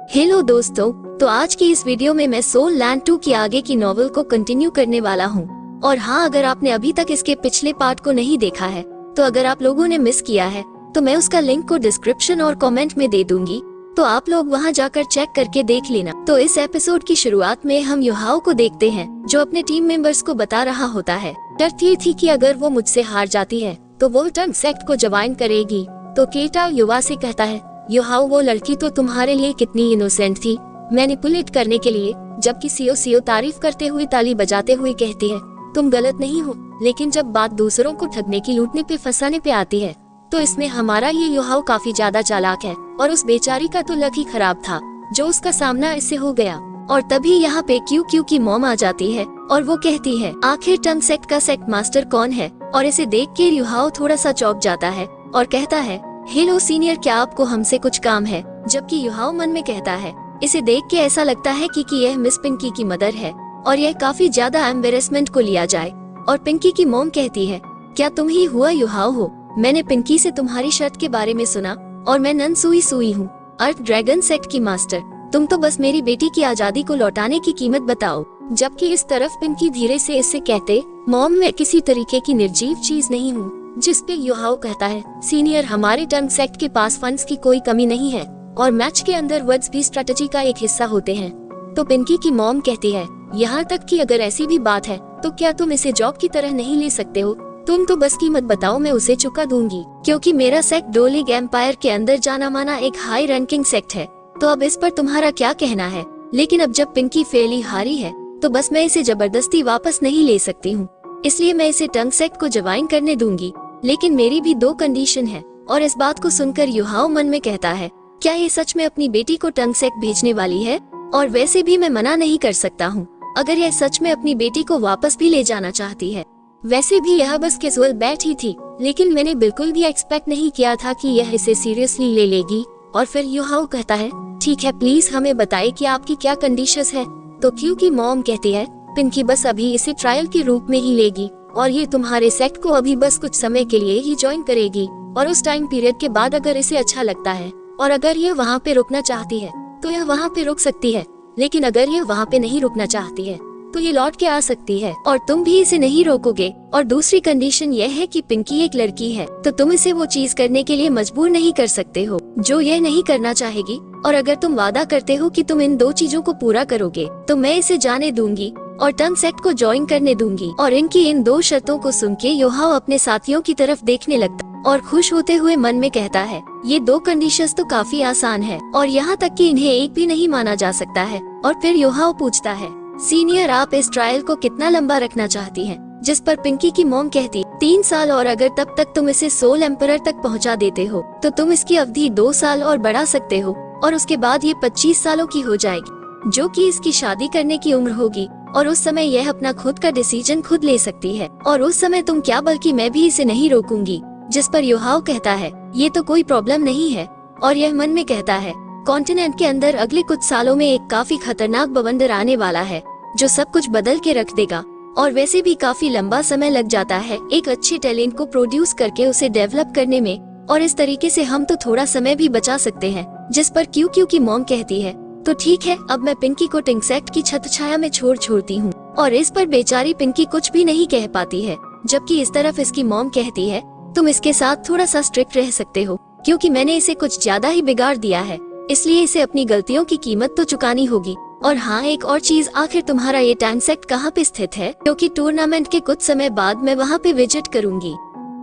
Hello दोस्तों, तो आज की इस वीडियो में मैं सोल लैंड 2 की आगे की नॉवेल को कंटिन्यू करने वाला हूँ। और हाँ, अगर आपने अभी तक इसके पिछले पार्ट को नहीं देखा है, तो अगर आप लोगों ने मिस किया है तो मैं उसका लिंक को डिस्क्रिप्शन और कमेंट में दे दूंगी, तो आप लोग वहाँ जाकर चेक करके देख लेना। तो इस एपिसोड की शुरुआत में हम युहाओ को देखते हैं, जो अपने टीम मेंबर्स को बता रहा होता है। शर्त ये थी कि अगर वो मुझसे हार जाती है तो वो टंग सेक्ट को ज्वाइन करेगी। तो केटा युवा से कहता है, युहाओ वो लड़की तो तुम्हारे लिए कितनी इनोसेंट थी मैनिपुलेट करने के लिए। जबकि सीओ सीओ तारीफ करते हुए ताली बजाते हुए कहती है, तुम गलत नहीं हो, लेकिन जब बात दूसरों को ठगने की लूटने पे फंसाने पे आती है तो इसमें हमारा ये युहाओ काफी ज्यादा चालाक है। और उस बेचारी का तो लक ही खराब था जो उसका सामना इससे हो गया। और तभी यहाँ पे क्यू की मॉम आ जाती है और वो कहती है, आखिर टंग सेक्ट का सेक्ट मास्टर कौन है। और इसे देख के युहाओ थोड़ा सा चौंक जाता है और कहता है, हेलो सीनियर, क्या आपको हमसे कुछ काम है। जबकि युहाओ मन में कहता है, इसे देख के ऐसा लगता है कि यह मिस पिंकी की मदर है और यह काफी ज्यादा एम्बेरसमेंट को लिया जाए। और पिंकी की मॉम कहती है, क्या तुम ही हुआ युहाओ हो। मैंने पिंकी से तुम्हारी शर्त के बारे में सुना और मैं नन सुई हूँ, अर्थ ड्रैगन सेक्ट की मास्टर। तुम तो बस मेरी बेटी की आजादी को लौटाने की कीमत बताओ। जबकि इस तरफ पिंकी धीरे से इससे कहते, मॉम मैं किसी तरीके की निर्जीव चीज नहीं हूँ। जिस पे युहाओ कहता है, सीनियर हमारे टंग सेक्ट के पास फंड्स की कोई कमी नहीं है और मैच के अंदर वर्ड्स भी स्ट्रेटजी का एक हिस्सा होते हैं। तो पिंकी की मॉम कहती है, यहाँ तक कि अगर ऐसी भी बात है तो क्या तुम इसे जॉब की तरह नहीं ले सकते हो। तुम तो बस कीमत बताओ, मैं उसे चुका दूंगी, क्योंकि मेरा सेक्ट डोलिग एम्पायर के अंदर जाना माना एक हाई रैंकिंग सेक्ट है। तो अब इस पर तुम्हारा क्या कहना है। लेकिन अब जब पिंकी फेयरली हारी है तो बस मैं इसे जबरदस्ती वापस नहीं ले सकती हूँ, इसलिए मैं इसे टंग सेक्ट को ज्वाइन करने दूंगी। लेकिन मेरी भी 2 कंडीशन है। और इस बात को सुनकर युहाओ मन में कहता है, क्या ये सच में अपनी बेटी को टंग सेक्ट भेजने वाली है। और वैसे भी मैं मना नहीं कर सकता हूँ अगर यह सच में अपनी बेटी को वापस भी ले जाना चाहती है। वैसे भी यह बस कैजुअल बैट ही थी, लेकिन मैंने बिल्कुल भी एक्सपेक्ट नहीं किया था कि यह इसे सीरियसली ले लेगी। और फिर युहाओ कहता है, ठीक है, प्लीज हमें बताइए कि आपकी क्या कंडीशंस है। तो क्यू की मॉम कहती है, पिंकी बस अभी इसे ट्रायल के रूप में ही लेगी और ये तुम्हारे सेक्ट को अभी बस कुछ समय के लिए ही ज्वाइन करेगी। और उस टाइम पीरियड के बाद अगर इसे अच्छा लगता है और अगर ये वहाँ पे रुकना चाहती है तो यह वहाँ पे रुक सकती है। लेकिन अगर ये वहाँ पे नहीं रुकना चाहती है तो ये लौट के आ सकती है और तुम भी इसे नहीं रोकोगे। और दूसरी कंडीशन यह है कि पिंकी एक लड़की है, तो तुम इसे वो चीज करने के लिए मजबूर नहीं कर सकते हो जो यह नहीं करना चाहेगी। और अगर तुम वादा करते हो कि तुम इन 2 चीजों को पूरा करोगे तो मैं इसे जाने दूंगी और टंग सेक्ट को ज्वाइन करने दूंगी। और इनकी इन 2 शर्तों को सुन के युहाओ अपने साथियों की तरफ देखने लगता और खुश होते हुए मन में कहता है, ये 2 कंडीशंस तो काफी आसान है और यहाँ तक कि इन्हें एक भी नहीं माना जा सकता है। और फिर युहाओ पूछता है, सीनियर आप इस ट्रायल को कितना लंबा रखना चाहती हैं। जिस पर पिंकी की मॉम कहती, 3 साल, और अगर तब तक तुम इसे सोल एम्परर तक पहुँचा देते हो तो तुम इसकी अवधि 2 साल और बढ़ा सकते हो और उसके बाद ये 25 सालों की हो जाएगी, जो कि इसकी शादी करने की उम्र होगी। और उस समय यह अपना खुद का डिसीजन खुद ले सकती है और उस समय तुम क्या, बल्कि मैं भी इसे नहीं रोकूंगी। जिस पर युहाओ कहता है, ये तो कोई प्रॉब्लम नहीं है। और यह मन में कहता है, कॉन्टिनेंट के अंदर अगले कुछ सालों में एक काफी खतरनाक बवंडर आने वाला है जो सब कुछ बदल के रख देगा। और वैसे भी काफी लंबा समय लग जाता है एक अच्छे टैलेंट को प्रोड्यूस करके उसे डेवलप करने में, और इस तरीके से हम तो थोड़ा समय भी बचा सकते हैं। जिस पर क्यू की मॉम कहती है, तो ठीक है, अब मैं पिंकी को टंग सेक्ट की छत्र छाया में छोड़ती हूँ। और इस पर बेचारी पिंकी कुछ भी नहीं कह पाती है। जबकि इस तरफ इसकी मॉम कहती है, तुम इसके साथ थोड़ा सा स्ट्रिक्ट रह सकते हो, क्योंकि मैंने इसे कुछ ज्यादा ही बिगाड़ दिया है, इसलिए इसे अपनी गलतियों की कीमत तो चुकानी होगी। और हाँ, एक और चीज, आखिर तुम्हारा ये टंग सेक्ट कहाँ पे स्थित है, क्योंकि टूर्नामेंट के कुछ समय बाद मैं वहाँ पे विजिट करूंगी।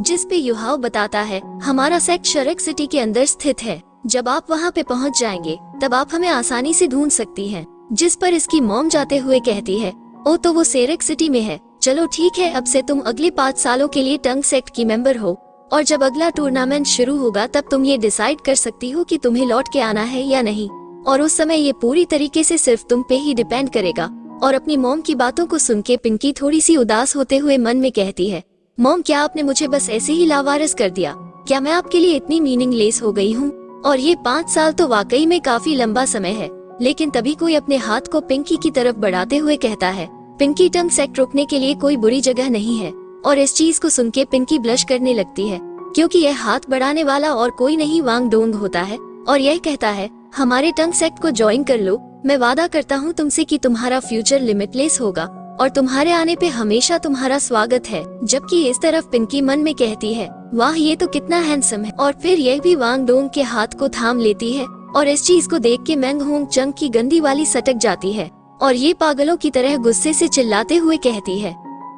जिस पे युहाओ बताता है, हमारा सेक्ट शरेक सिटी के अंदर स्थित है। जब आप वहाँ पे पहुँच जाएंगे तब आप हमें आसानी से ढूंढ सकती हैं। जिस पर इसकी मॉम जाते हुए कहती है, ओ तो वो सेरेक सिटी में है। चलो ठीक है, अब से तुम अगले 5 सालों के लिए टंग सेक्ट की मेंबर हो और जब अगला टूर्नामेंट शुरू होगा तब तुम ये डिसाइड कर सकती हो कि तुम्हें लौट के आना है या नहीं। और उस समय ये पूरी तरीके से सिर्फ तुम पे ही डिपेंड करेगा। और अपनी मॉम की बातों को सुन के पिंकी थोड़ी सी उदास होते हुए मन में कहती है, मॉम क्या आपने मुझे बस ऐसे ही लावारिस कर दिया। क्या मैं आपके लिए इतनी मीनिंगलेस हो गई हूँ। और ये 5 साल तो वाकई में काफी लंबा समय है। लेकिन तभी कोई अपने हाथ को पिंकी की तरफ बढ़ाते हुए कहता है, पिंकी टंग सेक्ट रोकने के लिए कोई बुरी जगह नहीं है। और इस चीज को सुन के पिंकी ब्लश करने लगती है, क्योंकि यह हाथ बढ़ाने वाला और कोई नहीं वांग डोंग होता है और यह कहता है, हमारे टंग सेक्ट को ज्वाइन कर लो। मैं वादा करता हूँ तुमसे कि तुम्हारा फ्यूचर लिमिटलेस होगा और तुम्हारे आने पे हमेशा तुम्हारा स्वागत है। जबकि इस तरफ पिंकी मन में कहती है, वाह ये तो कितना हैंडसम है। और फिर यह भी वांग डोंग के हाथ को थाम लेती है और इस चीज को देख के मैंग होंग चंग की गंदी वाली सटक जाती है और ये पागलों की तरह गुस्से से चिल्लाते हुए कहती है,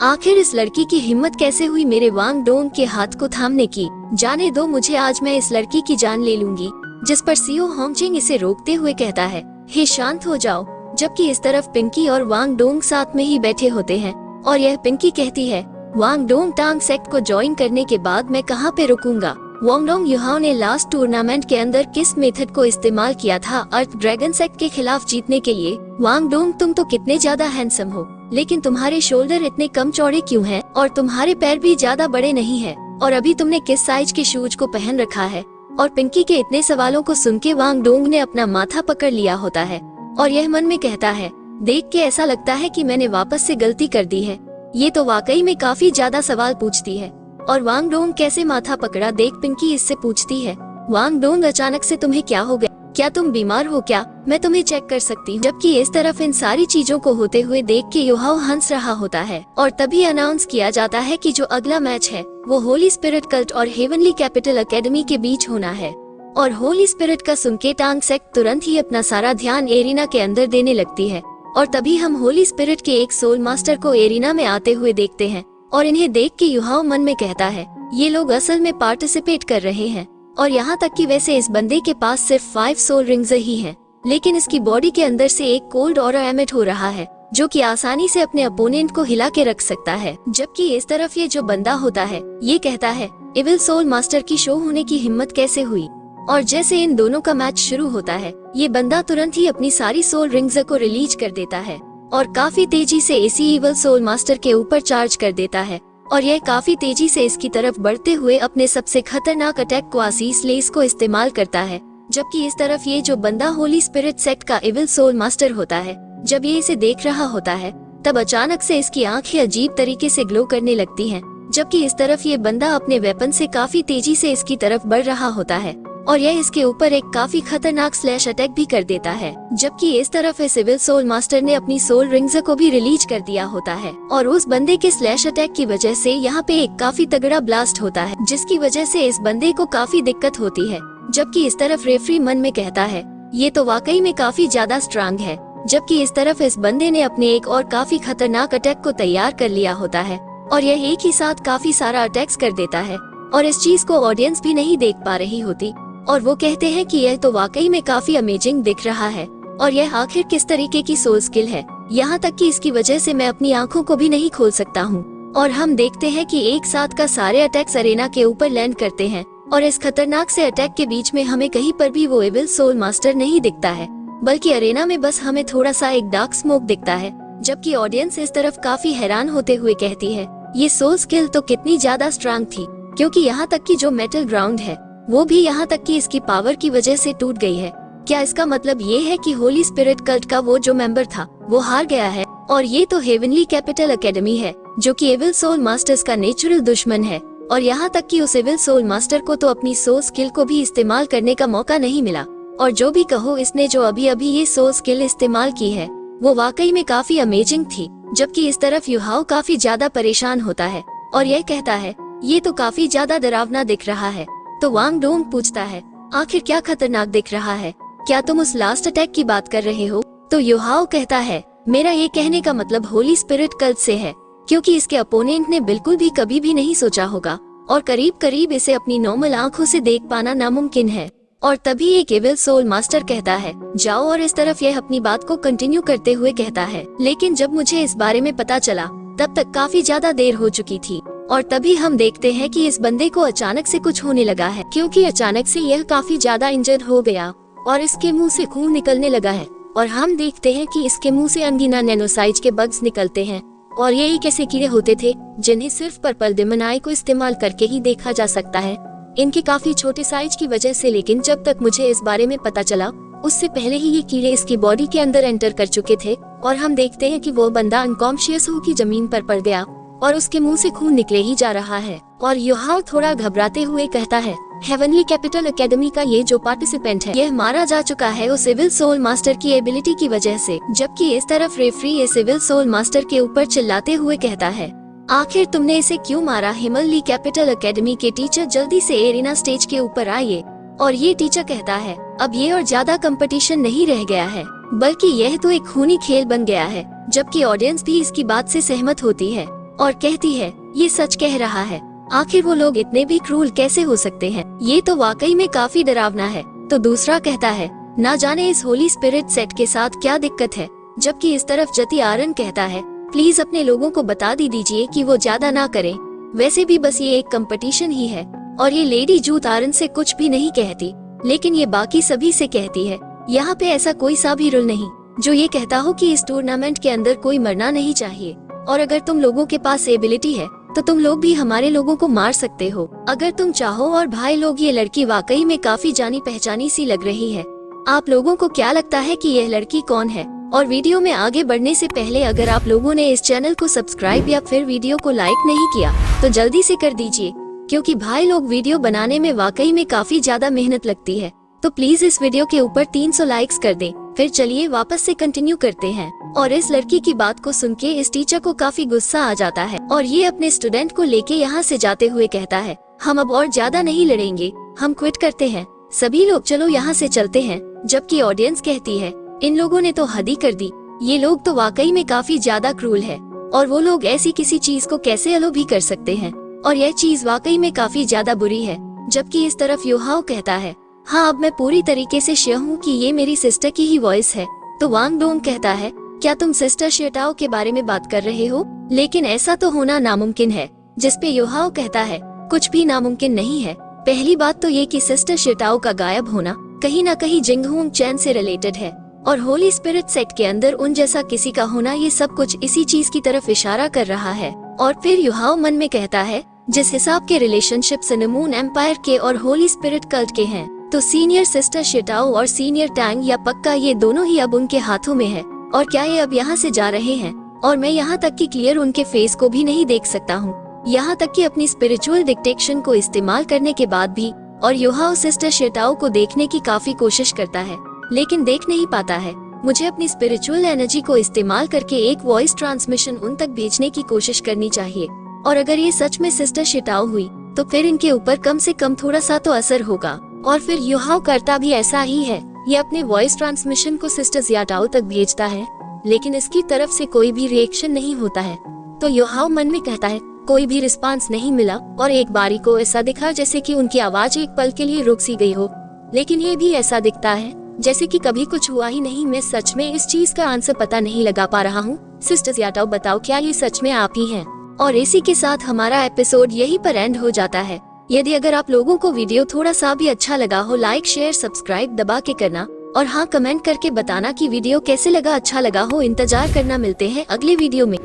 आखिर इस लड़की की हिम्मत कैसे हुई मेरे वांग डोंग के हाथ को थामने की। जाने दो मुझे, आज मैं इस लड़की की जान ले लूंगी। जिस पर सियो होंगचिंग इसे रोकते हुए कहता है, हे शांत हो जाओ। जबकि इस तरफ पिंकी और वांग डोंग साथ में ही बैठे होते हैं और यह पिंकी कहती है, वांग डोंग टांग सेक्ट को ज्वाइन करने के बाद मैं कहाँ पे रुकूंगा। वांग डोंग युहाओ ने लास्ट टूर्नामेंट के अंदर किस मेथड को इस्तेमाल किया था अर्थ ड्रैगन सेक्ट के खिलाफ जीतने के लिए। वांग डोंग तुम तो कितने ज्यादा हैंडसम हो, लेकिन तुम्हारे शोल्डर इतने कम चौड़े क्यों हैं और तुम्हारे पैर भी ज्यादा बड़े नहीं है और अभी तुमने किस साइज के शूज को पहन रखा है। और पिंकी के इतने सवालों को सुन के वांग डोंग ने अपना माथा पकड़ लिया होता है और यह मन में कहता है, देख के ऐसा लगता है कि मैंने वापस से गलती कर दी है। ये तो वाकई में काफी ज्यादा सवाल पूछती है। और वांग डोंग कैसे माथा पकड़ा देख पिंकी इससे पूछती है, वांग डोंग अचानक से तुम्हें क्या हो गया, क्या तुम बीमार हो क्या, मैं तुम्हें चेक कर सकती हूँ। जबकि इस तरफ इन सारी चीजों को होते हुए देख के युहाओ हंस रहा होता है और तभी अनाउंस किया जाता है कि जो अगला मैच है वो होली स्पिरिट कल्ट और हेवनली कैपिटल एकेडमी के बीच होना है। और होली स्पिरिट का सुनके टांग सेक्ट तुरंत ही अपना सारा ध्यान एरिना के अंदर देने लगती है और तभी हम होली स्पिरिट के एक सोल मास्टर को एरिना में आते हुए देखते हैं और इन्हें देख के युहाओ मन में कहता है, ये लोग असल में पार्टिसिपेट कर रहे हैं। और यहाँ तक कि वैसे इस बंदे के पास सिर्फ 5 सोल रिंग्स ही हैं, लेकिन इसकी बॉडी के अंदर से एक कोल्ड ऑरा एमिट हो रहा है जो कि आसानी से अपने अपोनेंट को हिला के रख सकता है। जबकि इस तरफ ये जो बंदा होता है ये कहता है, इविल सोल मास्टर की शो होने की हिम्मत कैसे हुई। और जैसे इन दोनों का मैच शुरू होता है ये बंदा तुरंत ही अपनी सारी सोल रिंग्स को रिलीज कर देता है और काफी तेजी से इसी इविल सोल मास्टर के ऊपर चार्ज कर देता है और यह काफी तेजी से इसकी तरफ बढ़ते हुए अपने सबसे खतरनाक अटैक को आसीस लेस को इस्तेमाल करता है। जबकि इस तरफ ये जो बंदा होली स्पिरिट सेक्ट का इविल सोल मास्टर होता है, जब ये इसे देख रहा होता है तब अचानक से इसकी आंखें अजीब तरीके से ग्लो करने लगती हैं। जबकि इस तरफ ये बंदा अपने वेपन से काफी तेजी से इसकी तरफ बढ़ रहा होता है और यह इसके ऊपर एक काफी खतरनाक स्लैश अटैक भी कर देता है। जबकि इस तरफ इस सिविल सोल मास्टर ने अपनी सोल रिंग्स को भी रिलीज कर दिया होता है और उस बंदे के स्लैश अटैक की वजह से यहाँ पे एक काफी तगड़ा ब्लास्ट होता है जिसकी वजह से इस बंदे को काफी दिक्कत होती है। जबकि इस तरफ रेफरी मन में कहता है, ये तो वाकई में काफी ज्यादा स्ट्रांग है। जबकि इस तरफ इस बंदे ने अपने एक और काफी खतरनाक अटैक को तैयार कर लिया होता है और यह एक ही साथ काफी सारा अटैक्स कर देता है और इस चीज को ऑडियंस भी नहीं देख पा रही होती और वो कहते हैं कि यह तो वाकई में काफी अमेजिंग दिख रहा है और यह आखिर किस तरीके की सोल स्किल है, यहाँ तक कि इसकी वजह से मैं अपनी आंखों को भी नहीं खोल सकता हूँ। और हम देखते हैं कि एक साथ का सारे अटैक्स अरेना के ऊपर लैंड करते हैं और इस खतरनाक से अटैक के बीच में हमें कहीं पर भी वो इविल सोल मास्टर नहीं दिखता है, बल्कि अरेना में बस हमें थोड़ा सा एक डार्क स्मोक दिखता है। जबकि ऑडियंस इस तरफ काफी हैरान होते हुए कहती है, ये सोल स्किल तो कितनी ज्यादा स्ट्रांग थी, क्योंकि यहाँ तक कि जो मेटल ग्राउंड है वो भी यहाँ तक कि इसकी पावर की वजह से टूट गई है। क्या इसका मतलब ये है कि होली स्पिरिट कल्ट का वो जो मेंबर था वो हार गया है? और ये तो हेवनली कैपिटल एकेडमी है जो कि एविल सोल मास्टर्स का नेचुरल दुश्मन है और यहाँ तक कि उस एविल सोल मास्टर को तो अपनी सोल स्किल को भी इस्तेमाल करने का मौका नहीं मिला। और जो भी कहो, इसने जो अभी अभी ये सोल स्किल इस्तेमाल की है वो वाकई में काफी अमेजिंग थी। जबकि इस तरफ युहाओ काफी ज्यादा परेशान होता है और यह कहता है, ये तो काफी ज्यादा डरावना दिख रहा है। तो वांग डोंग पूछता है, आखिर क्या खतरनाक दिख रहा है, क्या तुम उस लास्ट अटैक की बात कर रहे हो? तो युहाओ कहता है, मेरा ये कहने का मतलब होली स्पिरिट कल्ट से है, क्योंकि इसके अपोनेंट ने बिल्कुल भी कभी भी नहीं सोचा होगा और करीब करीब इसे अपनी नॉर्मल आंखों से देख पाना नामुमकिन है। और तभी एक एविल सोल मास्टर कहता है, जाओ। और इस तरफ यह अपनी बात को कंटिन्यू करते हुए कहता है, लेकिन जब मुझे इस बारे में पता चला तब तक काफी ज्यादा देर हो चुकी थी। और तभी हम देखते हैं कि इस बंदे को अचानक से कुछ होने लगा है, क्योंकि अचानक से यह काफी ज्यादा इंजर्ड हो गया और इसके मुंह से खून निकलने लगा है। और हम देखते हैं कि इसके मुंह से अंगीना नैनोसाइज के बग्स निकलते हैं और ये एक ऐसे कीड़े होते थे जिन्हें सिर्फ पर्पल डेमन आई को इस्तेमाल करके ही देखा जा सकता है, इनके काफी छोटे साइज की वजह से। लेकिन जब तक मुझे इस बारे में पता चला उससे पहले ही ये कीड़े इसकी बॉडी के अंदर एंटर कर चुके थे और हम देखते हैं कि वो बंदा अनकॉन्शियस होकर जमीन पर पड़ गया और उसके मुंह से खून निकले ही जा रहा है। और युहाओ थोड़ा घबराते हुए कहता है, हेवनली कैपिटल एकेडमी का ये जो पार्टिसिपेंट है यह मारा जा चुका है वो सिविल सोल मास्टर की एबिलिटी की वजह से। जबकि इस तरफ रेफरी ये सिविल सोल मास्टर के ऊपर चिल्लाते हुए कहता है, आखिर तुमने इसे क्यों मारा? हेवनली कैपिटल एकेडमी के टीचर जल्दी से एरिना स्टेज के ऊपर आइए। और ये टीचर कहता है, अब ये और ज्यादा कंपटीशन नहीं रह गया है, बल्कि यह तो एक खूनी खेल बन गया है। जबकि ऑडियंस भी इसकी बात से सहमत होती है और कहती है, ये सच कह रहा है। आखिर वो लोग इतने भी क्रूल कैसे हो सकते हैं? ये तो वाकई में काफी डरावना है। तो दूसरा कहता है, ना जाने इस होली स्पिरिट सेट के साथ क्या दिक्कत है। जबकि इस तरफ जति आरन कहता है, प्लीज अपने लोगों को बता दीजिए कि वो ज्यादा ना करें, वैसे भी बस ये एक कंपटीशन ही है। और ये लेडी जूत आरन से कुछ भी नहीं कहती, लेकिन ये बाकी सभी से कहती है। यहाँ पे ऐसा कोई सा भी रूल नहीं जो ये कहता हो कि इस टूर्नामेंट के अंदर कोई मरना नहीं चाहिए। और अगर तुम लोगों के पास एबिलिटी है तो तुम लोग भी हमारे लोगों को मार सकते हो अगर तुम चाहो। और भाई लोग, ये लड़की वाकई में काफी जानी पहचानी सी लग रही है। आप लोगों को क्या लगता है कि यह लड़की कौन है? और वीडियो में आगे बढ़ने से पहले अगर आप लोगों ने इस चैनल को सब्सक्राइब या फिर वीडियो को लाइक नहीं किया तो जल्दी से कर दीजिए, क्योंकि भाई लोग वीडियो बनाने में वाकई में काफी ज्यादा मेहनत लगती है। तो प्लीज इस वीडियो के ऊपर 300 लाइक्स कर दें। फिर चलिए वापस से कंटिन्यू करते हैं। और इस लड़की की बात को सुन के इस टीचर को काफी गुस्सा आ जाता है और ये अपने स्टूडेंट को लेके यहाँ से जाते हुए कहता है, हम अब और ज्यादा नहीं लड़ेंगे, हम क्विट करते हैं। सभी लोग चलो यहाँ से चलते हैं। जबकि ऑडियंस कहती है, इन लोगों ने तो हद ही कर दी, ये लोग तो वाकई में काफी ज्यादा क्रूल है। और वो लोग ऐसी किसी चीज को कैसे अलो भी कर सकते हैं, और यह चीज वाकई में काफी ज्यादा बुरी है। जबकि इस तरफ युहाओ कहता है, हाँ अब मैं पूरी तरीके से श्योर हूँ कि ये मेरी सिस्टर की ही वॉइस है। तो वांग डोंग कहता है, क्या तुम सिस्टर शेटाओ के बारे में बात कर रहे हो? लेकिन ऐसा तो होना नामुमकिन है। जिसपे युहाओ कहता है, कुछ भी नामुमकिन नहीं है। पहली बात तो ये कि सिस्टर शेटाओ का गायब होना कहीं न कहीं जिंगहोंग चैन से रिलेटेड है, और होली स्पिरिट सेट के अंदर उन जैसा किसी का होना, ये सब कुछ इसी चीज की तरफ इशारा कर रहा है। और फिर युहाओ मन में कहता है, जिस हिसाब के रिलेशनशिप सिनेमून एम्पायर के और होली स्पिरिट कल्ट के हैं, तो सीनियर सिस्टर शेटाओ और सीनियर टैंग या पक्का ये दोनों ही अब उनके हाथों में है। और क्या ये अब यहाँ से जा रहे हैं? और मैं यहाँ तक कि क्लियर उनके फेस को भी नहीं देख सकता हूँ, यहाँ तक कि अपनी स्पिरिचुअल डिटेक्शन को इस्तेमाल करने के बाद भी। और युहाओ सिस्टर शेटाओ को देखने की काफी कोशिश करता है, लेकिन देख नहीं पाता है। मुझे अपनी स्पिरिचुअल एनर्जी को इस्तेमाल करके एक वॉइस ट्रांसमिशन उन तक भेजने की कोशिश करनी चाहिए। और अगर ये सच में सिस्टर शेटाओ हुई तो फिर इनके ऊपर कम से कम थोड़ा सा तो असर होगा। और फिर युहाओ करता भी ऐसा ही है, ये अपने वॉइस ट्रांसमिशन को सिस्टर ज़ियाटाओ तक भेजता है, लेकिन इसकी तरफ से कोई भी रिएक्शन नहीं होता है। तो युहाओ मन में कहता है, कोई भी रिस्पांस नहीं मिला। और एक बारी को ऐसा दिखा जैसे कि उनकी आवाज एक पल के लिए रुक सी गई हो, लेकिन ये भी ऐसा दिखता है जैसे कि कभी कुछ हुआ ही नहीं। मैं सच में इस चीज का आंसर पता नहीं लगा पा रहा हूँ। सिस्टर ज़ियाटाओ बताओ, क्या ये सच में आप ही हैं? और इसी के साथ हमारा एपिसोड यहीं पर एंड हो जाता है। यदि अगर आप लोगों को वीडियो थोड़ा सा भी अच्छा लगा हो, लाइक शेयर सब्सक्राइब दबा के करना, और हाँ कमेंट करके बताना कि वीडियो कैसे लगा। अच्छा लगा हो, इंतजार करना। मिलते हैं अगले वीडियो में।